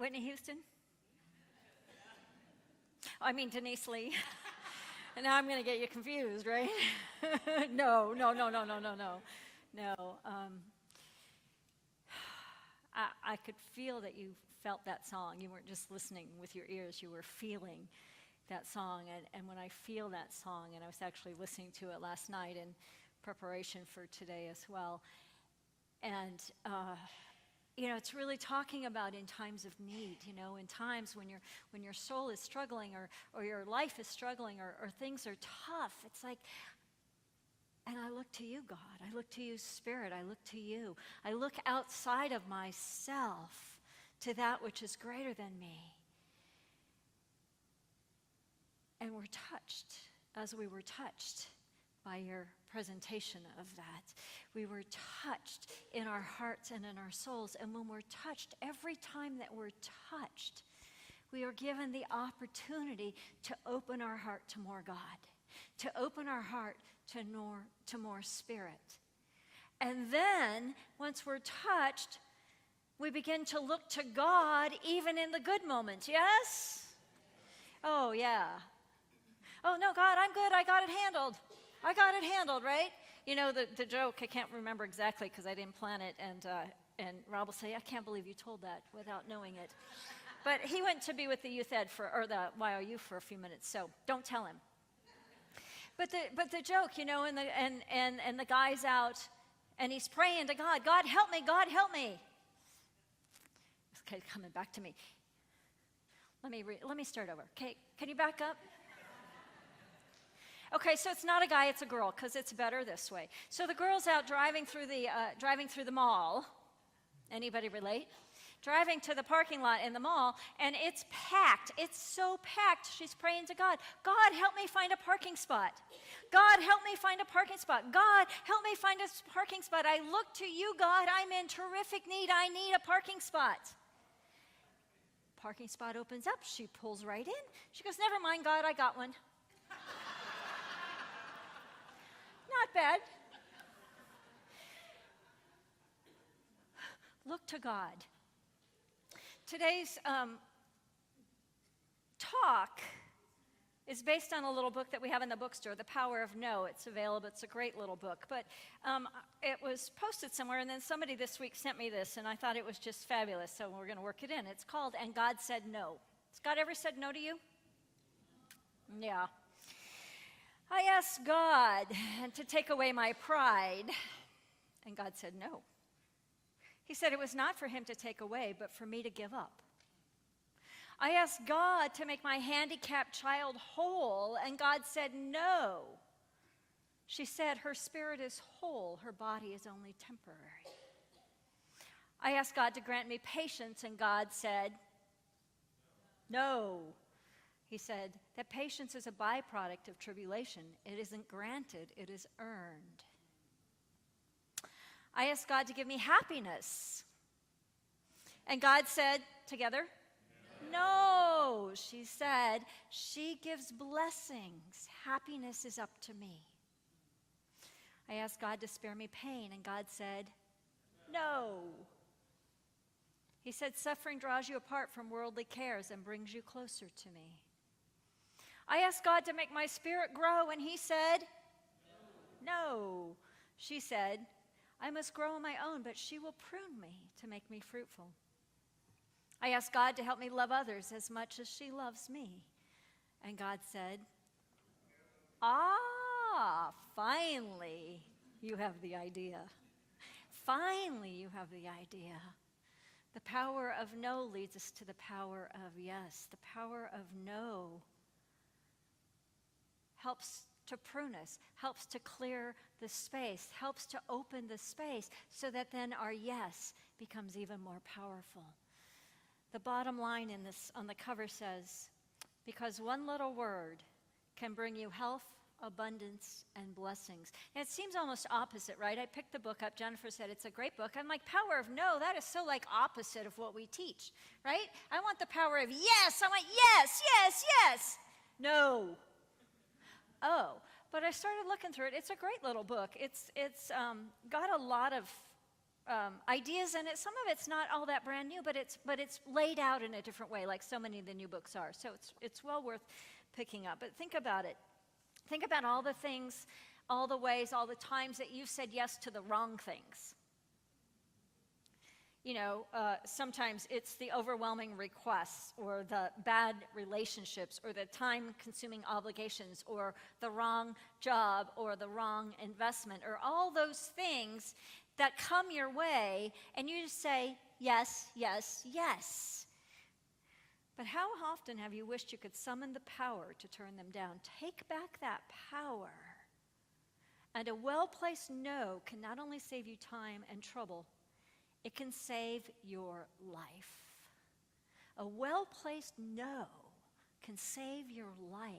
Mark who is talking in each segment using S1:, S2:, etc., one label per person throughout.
S1: Whitney Houston? I mean Denise Lee. And now I'm going to get you confused, right? No. I could feel that you felt that song. You weren't just listening with your ears, you were feeling that song. And when I feel that song, and I was actually listening to it last night in preparation for today as well, and it's really talking about in times of need, in times when your soul is struggling or your life is struggling or things are tough. It's like, and I look to you, God. I look to you, Spirit. I look to you. I look outside of myself to that which is greater than me. And we're touched, as we were touched by your presentation of that. We were touched in our hearts and in our souls. And when we're touched, every time that we're touched, we are given the opportunity to open our heart to more God, to open our heart to more Spirit. And then, once we're touched, we begin to look to God even in the good moments, yes? Oh, yeah. Oh, no, God, I'm good. I got it handled. Right? The joke, I can't remember exactly because I didn't plan it, and Rob will say, I can't believe you told that without knowing it. But he went to be with the youth ed or the YOU for a few minutes, so don't tell him. But the joke, and the guy's out, and he's praying to God, God help me, God help me. Okay, coming back to me. Let me start over. Okay, can you back up? Okay, so it's not a guy, it's a girl, because it's better this way. So the girl's out driving through the mall. Anybody relate? Driving to the parking lot in the mall, and it's packed. It's so packed. She's praying to God. God, help me find a parking spot. God, help me find a parking spot. God, help me find a parking spot. I look to you, God. I'm in terrific need. I need a parking spot. Parking spot opens up. She pulls right in. She goes, never mind, God, I got one. Not bad. Look to God. Today's talk is based on a little book that we have in the bookstore, The Power of No. It's available. It's a great little book. But it was posted somewhere, and then somebody this week sent me this, and I thought it was just fabulous, so we're going to work it in. It's called And God Said No. Has God ever said no to you? Yeah. I asked God to take away my pride, and God said no. He said it was not for him to take away, but for me to give up. I asked God to make my handicapped child whole, and God said no. She said her spirit is whole, her body is only temporary. I asked God to grant me patience, and God said no. He said that patience is a byproduct of tribulation. It isn't granted, it is earned. I asked God to give me happiness. And God said, together, no. She said, she gives blessings. Happiness is up to me. I asked God to spare me pain, and God said, no. He said, suffering draws you apart from worldly cares and brings you closer to me. I asked God to make my spirit grow, and he said, no. She said, I must grow on my own, but she will prune me to make me fruitful. I asked God to help me love others as much as she loves me. And God said, finally you have the idea. Finally you have the idea. The power of no leads us to the power of yes. The power of no helps to prune us, helps to clear the space, helps to open the space so that then our yes becomes even more powerful. The bottom line in this on the cover says, because one little word can bring you health, abundance, and blessings. And it seems almost opposite, right? I picked the book up. Jennifer said it's a great book. I'm like, power of no, that is so like opposite of what we teach, right? I want the power of yes. I want yes, yes, yes. No. Oh, but I started looking through it. It's a great little book. It's got a lot of ideas in it. Some of it's not all that brand new, but it's laid out in a different way, like so many of the new books are. So it's well worth picking up. But think about it. Think about all the things, all the ways, all the times that you said yes to the wrong things. You know, sometimes it's the overwhelming requests or the bad relationships or the time-consuming obligations or the wrong job or the wrong investment or all those things that come your way and you just say, yes, yes, yes. But how often have you wished you could summon the power to turn them down? Take back that power. And a well-placed no can not only save you time and trouble, it can save your life. A well-placed no can save your life.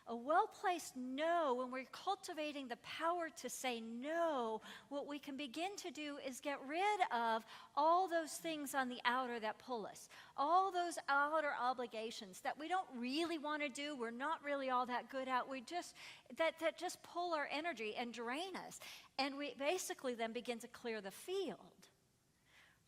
S1: A well-placed no, when we're cultivating the power to say no, what we can begin to do is get rid of all those things on the outer that pull us, all those outer obligations that we don't really want to do, we're not really all that good at, that just pull our energy and drain us. And we basically then begin to clear the field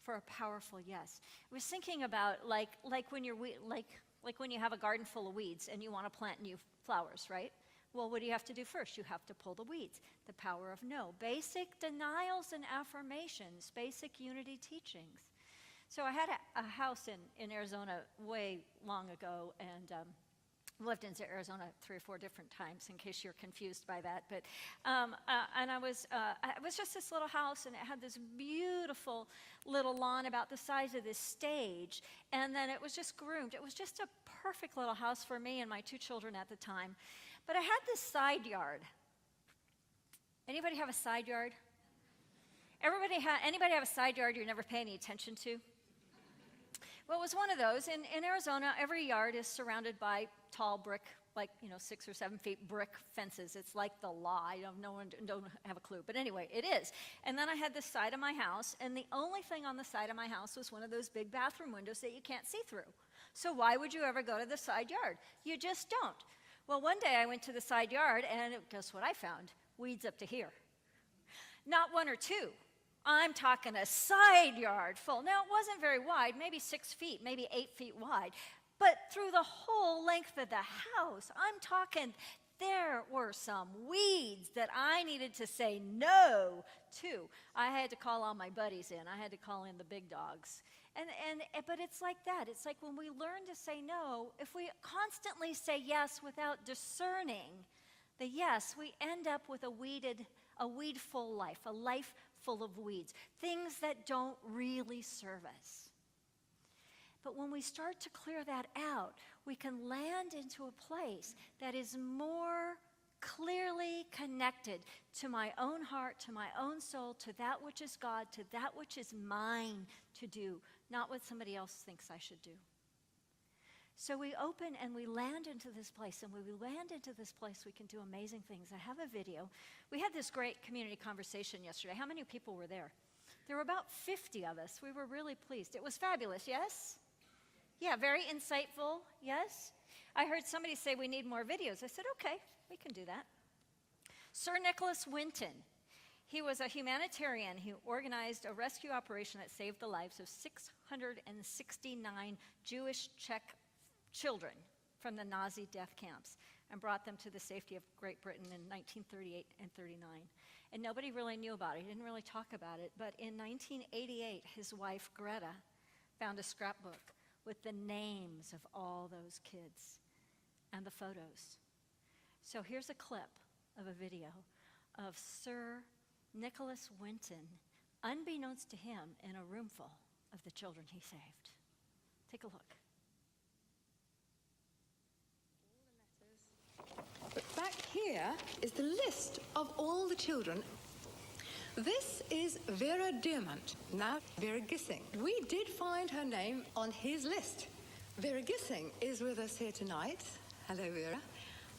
S1: for a powerful yes. I was thinking about like when you have a garden full of weeds and you want to plant new flowers, right? Well, what do you have to do first? You have to pull the weeds. The power of no. Basic denials and affirmations, basic unity teachings. So I had a house in Arizona way long ago, and lived in Arizona 3 or 4 different times, in case you're confused by that. But and it was just this little house, and it had this beautiful little lawn about the size of this stage, and then it was just groomed. It was just a perfect little house for me and my 2 children at the time. But I had this side yard. Anybody have a side yard? Anybody have a side yard you never pay any attention to? Well, it was one of those. In Arizona, every yard is surrounded by tall brick, 6 or 7 feet brick fences. It's like the law. No one don't have a clue. But anyway, it is. And then I had this side of my house, and the only thing on the side of my house was one of those big bathroom windows that you can't see through. So why would you ever go to the side yard? You just don't. Well, one day I went to the side yard, and guess what I found? Weeds up to here. Not 1 or 2. I'm talking a side yard full. Now, it wasn't very wide, maybe 6 feet, maybe 8 feet wide. But through the whole length of the house, I'm talking there were some weeds that I needed to say no to. I had to call all my buddies in. I had to call in the big dogs. But it's like that. It's like when we learn to say no, if we constantly say yes without discerning the yes, we end up with a weed-full life, a life full of weeds, things that don't really serve us. But when we start to clear that out, we can land into a place that is more clearly connected to my own heart, to my own soul, to that which is God, to that which is mine to do, not what somebody else thinks I should do. So we open and we land into this place, and when we land into this place, we can do amazing things. I have a video. We had this great community conversation yesterday. How many people were there? There were about 50 of us. We were really pleased. It was fabulous, yes? Yeah, very insightful, yes? I heard somebody say we need more videos. I said, okay, we can do that. Sir Nicholas Winton, he was a humanitarian who organized a rescue operation that saved the lives of 669 Jewish Czech children from the Nazi death camps and brought them to the safety of Great Britain in 1938 and 39. And nobody really knew about it. He didn't really talk about it. But in 1988, his wife, Greta, found a scrapbook with the names of all those kids and the photos. So here's a clip of a video of Sir Nicholas Winton, unbeknownst to him, in a room full of the children he saved. Take a look.
S2: But back here is the list of all the children. This is Vera Diamant, now Vera Gissing. We did find her name on his list. Vera Gissing is with us here tonight. Hello, Vera.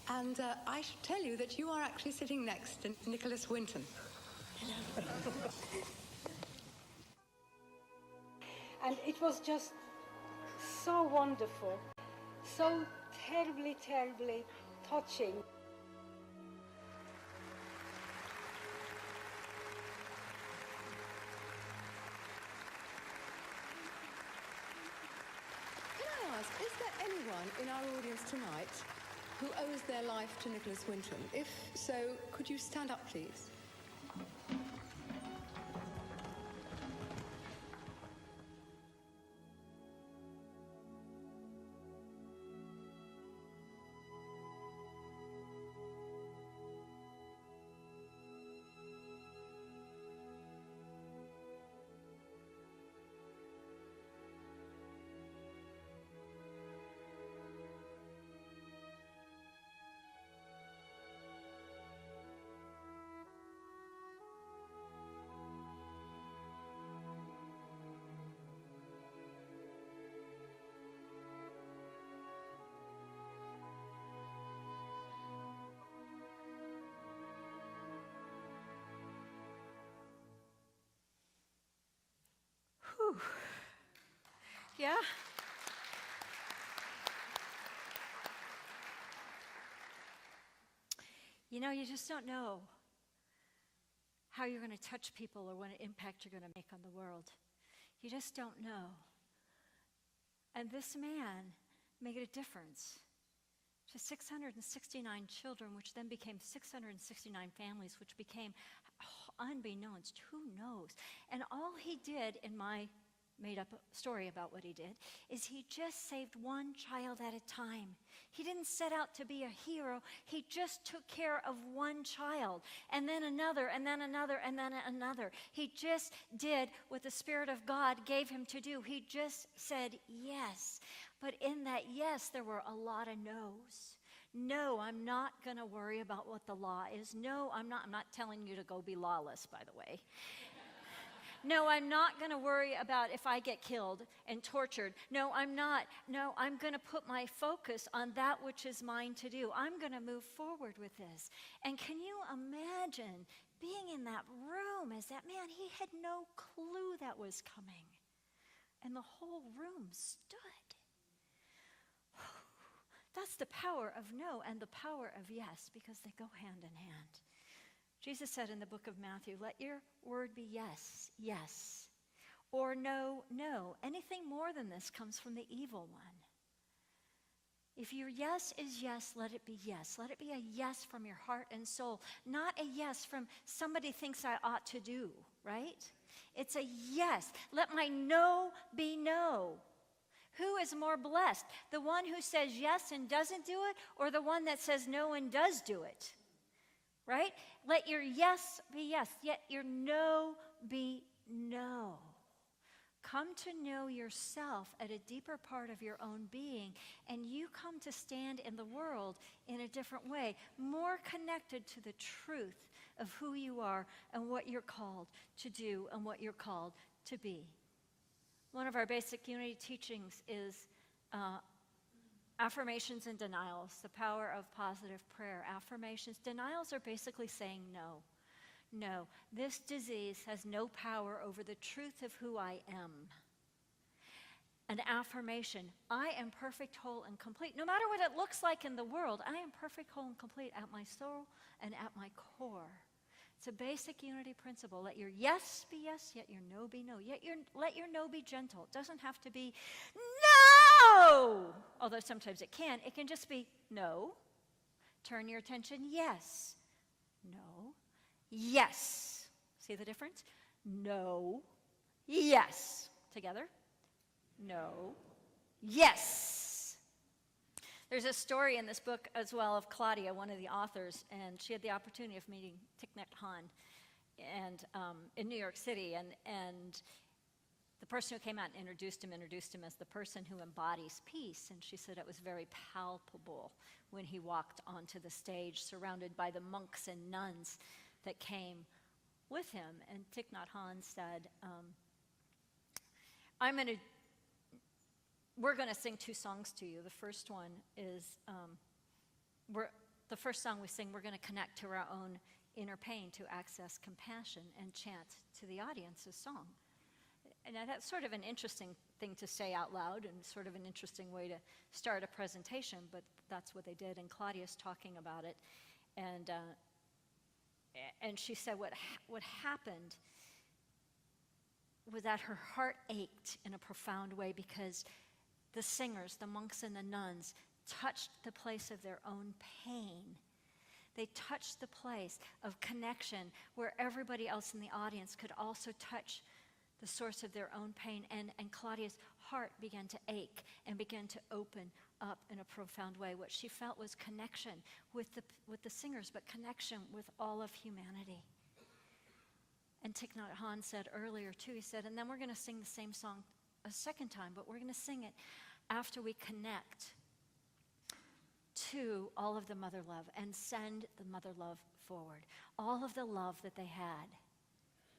S2: And I should tell you that you are actually sitting next to Nicholas Winton. Hello.
S3: And it was just so wonderful, so terribly, terribly touching.
S2: there anyone in our audience tonight who owes their life to Nicholas Winton? If so, could you stand up, please?
S1: Whew. Yeah? You know, you just don't know how you're going to touch people or what impact you're going to make on the world. You just don't know. And this man made a difference to 669 children, which then became 669 families, which became unbeknownst, who knows? And all he did, in my made-up story about what he did, is he just saved one child at a time. He didn't set out to be a hero. He just took care of one child, and then another, and then another, and then another. He just did what the Spirit of God gave him to do. He just said yes. But in that yes, there were a lot of no's. No, I'm not going to worry about what the law is. No, I'm not telling you to go be lawless, by the way. No, I'm not going to worry about if I get killed and tortured. No, I'm not. No, I'm going to put my focus on that which is mine to do. I'm going to move forward with this. And can you imagine being in that room as that man, he had no clue that was coming. And the whole room stood. That's the power of no and the power of yes, because they go hand in hand. Jesus said in the book of Matthew, let your word be yes, yes, or no, no. Anything more than this comes from the evil one. If your yes is yes, let it be yes. Let it be a yes from your heart and soul, not a yes from somebody thinks I ought to do, right? It's a yes. Let my no be no. Who is more blessed? The one who says yes and doesn't do it, or the one that says no and does do it? Right? Let your yes be yes, yet your no be no. Come to know yourself at a deeper part of your own being, and you come to stand in the world in a different way, more connected to the truth of who you are and what you're called to do and what you're called to be. One of our basic unity teachings is affirmations and denials, the power of positive prayer. Affirmations, denials are basically saying no. No, this disease has no power over the truth of who I am. An affirmation, I am perfect, whole, and complete. No matter what it looks like in the world, I am perfect, whole, and complete at my soul and at my core. It's a basic unity principle. Let your yes be yes, yet your no be no. Let your no be gentle. It doesn't have to be no, although sometimes it can. It can just be no. Turn your attention, yes. No. Yes. See the difference? No. Yes. Together? No. Yes. There's a story in this book as well of Claudia, one of the authors, and she had the opportunity of meeting Thich Nhat Hanh in New York City, and the person who came out and introduced him as the person who embodies peace, and she said it was very palpable when he walked onto the stage surrounded by the monks and nuns that came with him. And Thich Nhat Hanh said, we're going to sing two songs to you. The first one is, the first song we sing, we're going to connect to our own inner pain to access compassion and chant to the audience's song. And that's sort of an interesting thing to say out loud and sort of an interesting way to start a presentation, but that's what they did, and Claudia's talking about it. And she said what happened was that her heart ached in a profound way because the singers, the monks and the nuns, touched the place of their own pain. They touched the place of connection where everybody else in the audience could also touch the source of their own pain. And Claudia's heart began to ache and began to open up in a profound way. What she felt was connection with the singers, but connection with all of humanity. And Thich Nhat Hanh said earlier too, he said, and then we're going to sing the same song a second time, but we're going to sing it after we connect to all of the mother love and send the mother love forward. All of the love that they had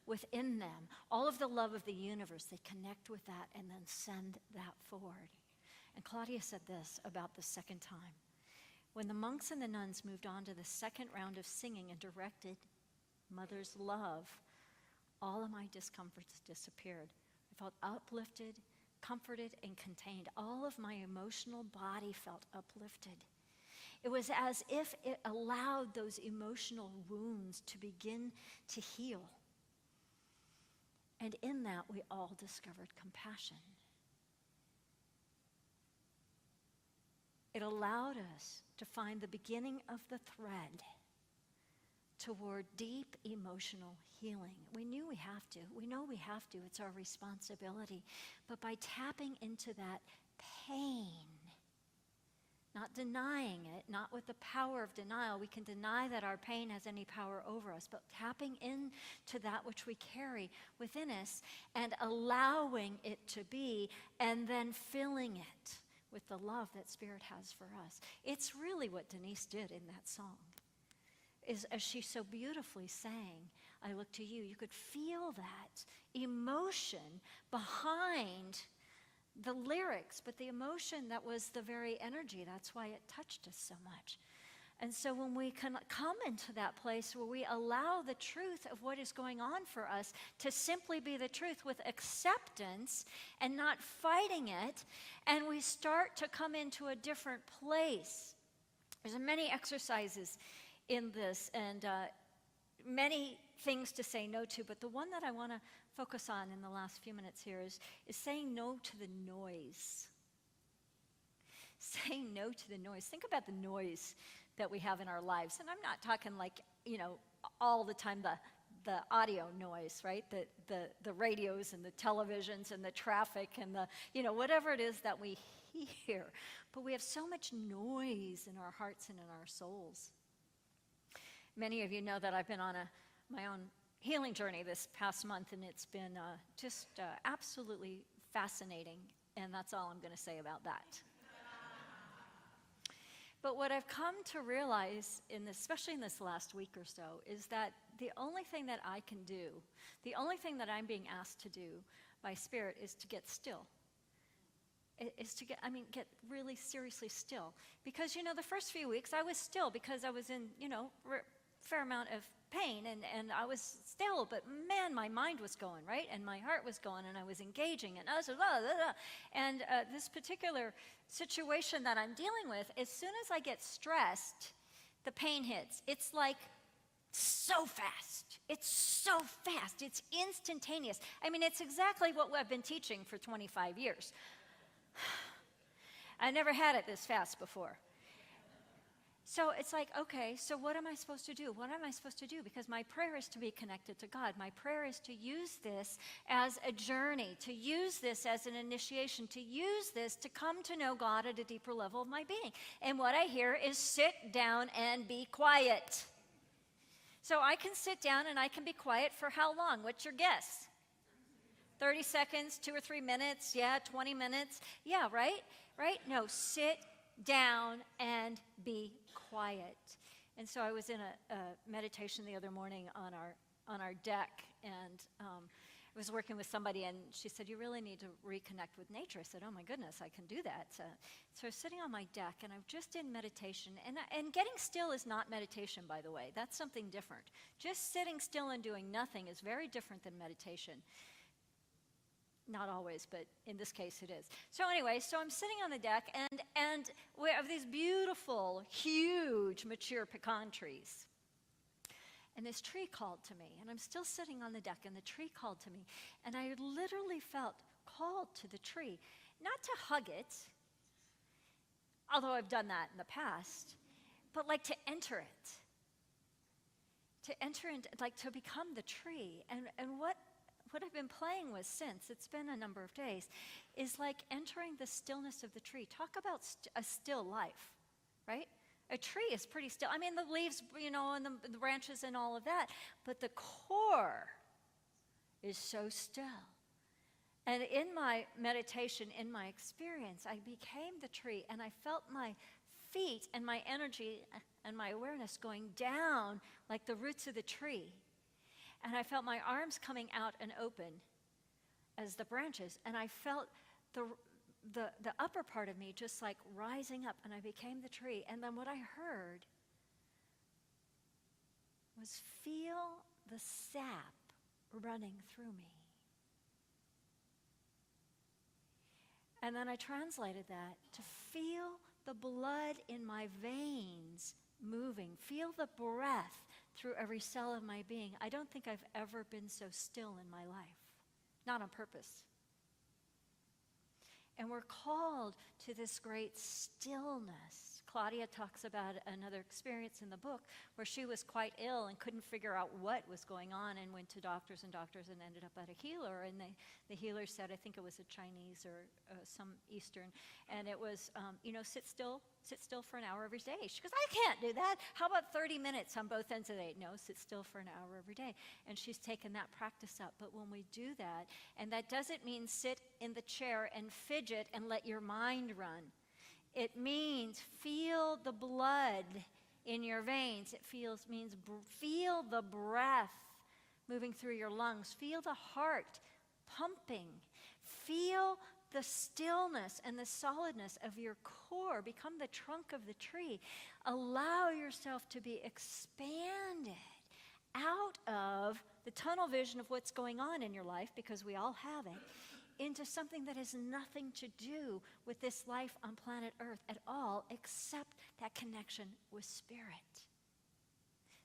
S1: within them, all of the love of the universe, they connect with that and then send that forward. And Claudia said this about the second time. When the monks and the nuns moved on to the second round of singing and directed mother's love, all of my discomforts disappeared. I felt uplifted, comforted, and contained. All of my emotional body felt uplifted. It was as if it allowed those emotional wounds to begin to heal. And in that, we all discovered compassion. It allowed us to find the beginning of the thread toward deep emotional healing. We knew we have to. We know we have to. It's our responsibility. But by tapping into that pain, not denying it, not with the power of denial, we can deny that our pain has any power over us, but tapping into that which we carry within us and allowing it to be, and then filling it with the love that Spirit has for us. It's really what Denise did in that song. Is as she so beautifully sang, I look to you. You could feel that emotion behind the lyrics, but the emotion that was the very energy. That's why it touched us so much. And so when we can come into that place where we allow the truth of what is going on for us to simply be the truth with acceptance and not fighting it, and we start to come into a different place. There's many exercises in this and many things to say no to, but the one that I want to focus on in the last few minutes here is saying no to the noise. Saying no to the noise. Think about the noise that we have in our lives. And I'm not talking like, all the time the audio noise, right? The radios and the televisions and the traffic and the, whatever it is that we hear. But we have so much noise in our hearts and in our souls. Many of you know that I've been on my own healing journey this past month, and it's been just absolutely fascinating, and that's all I'm going to say about that. But what I've come to realize, especially in this last week or so, is that the only thing that I can do, the only thing that I'm being asked to do by Spirit is to get still. Is to get really seriously still. Because, the first few weeks I was still because I was in, fair amount of pain and I was still, but man, my mind was going, right? And my heart was going and I was engaging and I was and this particular situation that I'm dealing with, as soon as I get stressed, the pain hits. It's like so fast. It's so fast. It's instantaneous. It's exactly what I've been teaching for 25 years. I never had it this fast before. So it's like, okay, so what am I supposed to do? What am I supposed to do? Because my prayer is to be connected to God. My prayer is to use this as a journey, to use this as an initiation, to use this to come to know God at a deeper level of my being. And what I hear is sit down and be quiet. So I can sit down and I can be quiet for how long? What's your guess? 30 seconds, 2 or 3 minutes, yeah, 20 minutes. Yeah, right? Right? No, sit down and be quiet. And so I was in a meditation the other morning on our deck, and I was working with somebody, and she said, you really need to reconnect with nature. I said, oh my goodness, I can do that. So I was sitting on my deck, and I'm just in meditation, and getting still is not meditation, by the way. That's something different. Just sitting still and doing nothing is very different than meditation. Not always, but in this case it is. So anyway, I'm sitting on the deck, and we have these beautiful, huge, mature pecan trees. And this tree called to me, and I'm still sitting on the deck, and the tree called to me. And I literally felt called to the tree. not to hug it, although I've done that in the past, but like to enter it. To enter into, like to become the tree. And what I've been playing with since, it's been a number of days, is like entering the stillness of the tree. Talk about a still life, right? A tree is pretty still. I mean, the leaves, and the branches and all of that, but the core is so still. And in my meditation, in my experience, I became the tree, and I felt my feet and my energy and my awareness going down like the roots of the tree. And I felt my arms coming out and open as the branches, and I felt the upper part of me just like rising up, and I became the tree. And then what I heard was, feel the sap running through me. And then I translated that to feel the blood in my veins moving, feel the breath through every cell of my being. I don't think I've ever been so still in my life, not on purpose. And we're called to this great stillness. Claudia talks about another experience in the book where she was quite ill and couldn't figure out what was going on, and went to doctors and ended up at a healer. And the healer said, I think it was a Chinese or some Eastern, and it was, sit still for an hour every day. She goes, I can't do that. How about 30 minutes on both ends of the day? No, sit still for an hour every day. And she's taken that practice up. But when we do that, and that doesn't mean sit in the chair and fidget and let your mind run. It means feel the blood in your veins. It means feel the breath moving through your lungs. Feel the heart pumping. Feel the stillness and the solidness of your core. Become the trunk of the tree. Allow yourself to be expanded out of the tunnel vision of what's going on in your life, because we all have it, into something that has nothing to do with this life on planet Earth at all, except that connection with Spirit.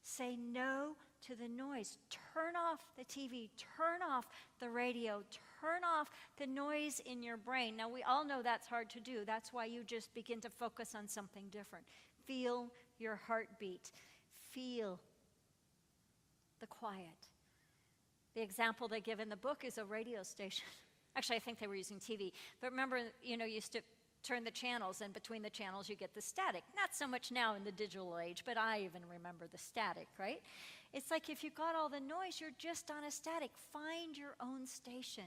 S1: Say no to the noise. Turn off the TV. Turn off the radio. Turn off the noise in your brain. Now, we all know that's hard to do. That's why you just begin to focus on something different. Feel your heartbeat. Feel the quiet. The example they give in the book is a radio station. Actually, I think they were using TV. But remember, you used to turn the channels, and between the channels you get the static. Not so much now in the digital age, but I even remember the static, right? It's like if you got all the noise, you're just on a static. Find your own station.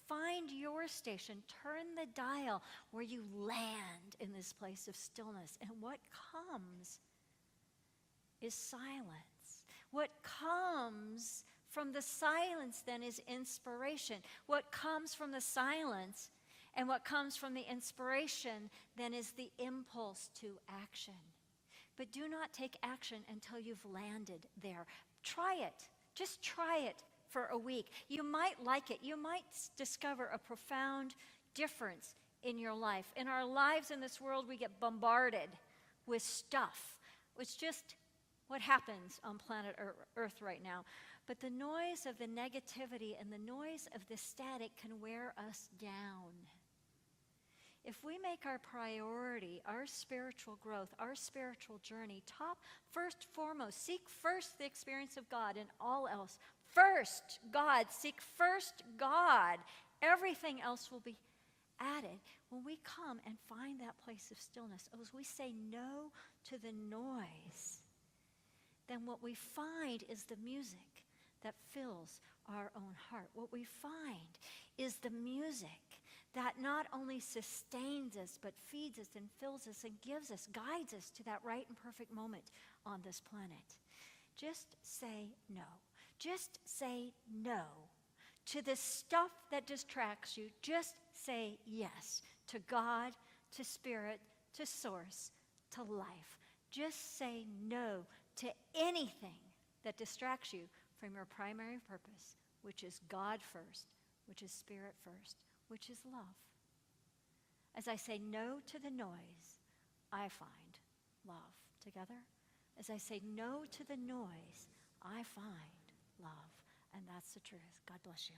S1: Find your station. Turn the dial where you land in this place of stillness. And what comes is silence. What comes from the silence then is inspiration. What comes from the silence and what comes from the inspiration then is the impulse to action. But do not take action until you've landed there. Try it. Just try it for a week. You might like it. You might discover a profound difference in your life. In our lives in this world, we get bombarded with stuff. It's just what happens on planet Earth right now. But the noise of the negativity and the noise of the static can wear us down. If we make our priority, our spiritual growth, our spiritual journey, first, foremost, seek first the experience of God and all else. First, God. Seek first God. Everything else will be added. When we come and find that place of stillness, as we say no to the noise, then what we find is the music that fills our own heart. What we find is the music that not only sustains us, but feeds us and fills us and gives us, guides us to that right and perfect moment on this planet. Just say no. Just say no to the stuff that distracts you. Just say yes to God, to Spirit, to Source, to life. Just say no to anything that distracts you from your primary purpose, which is God first, which is Spirit first, which is love. As I say no to the noise, I find love. Together? As I say no to the noise, I find love. And that's the truth. God bless you.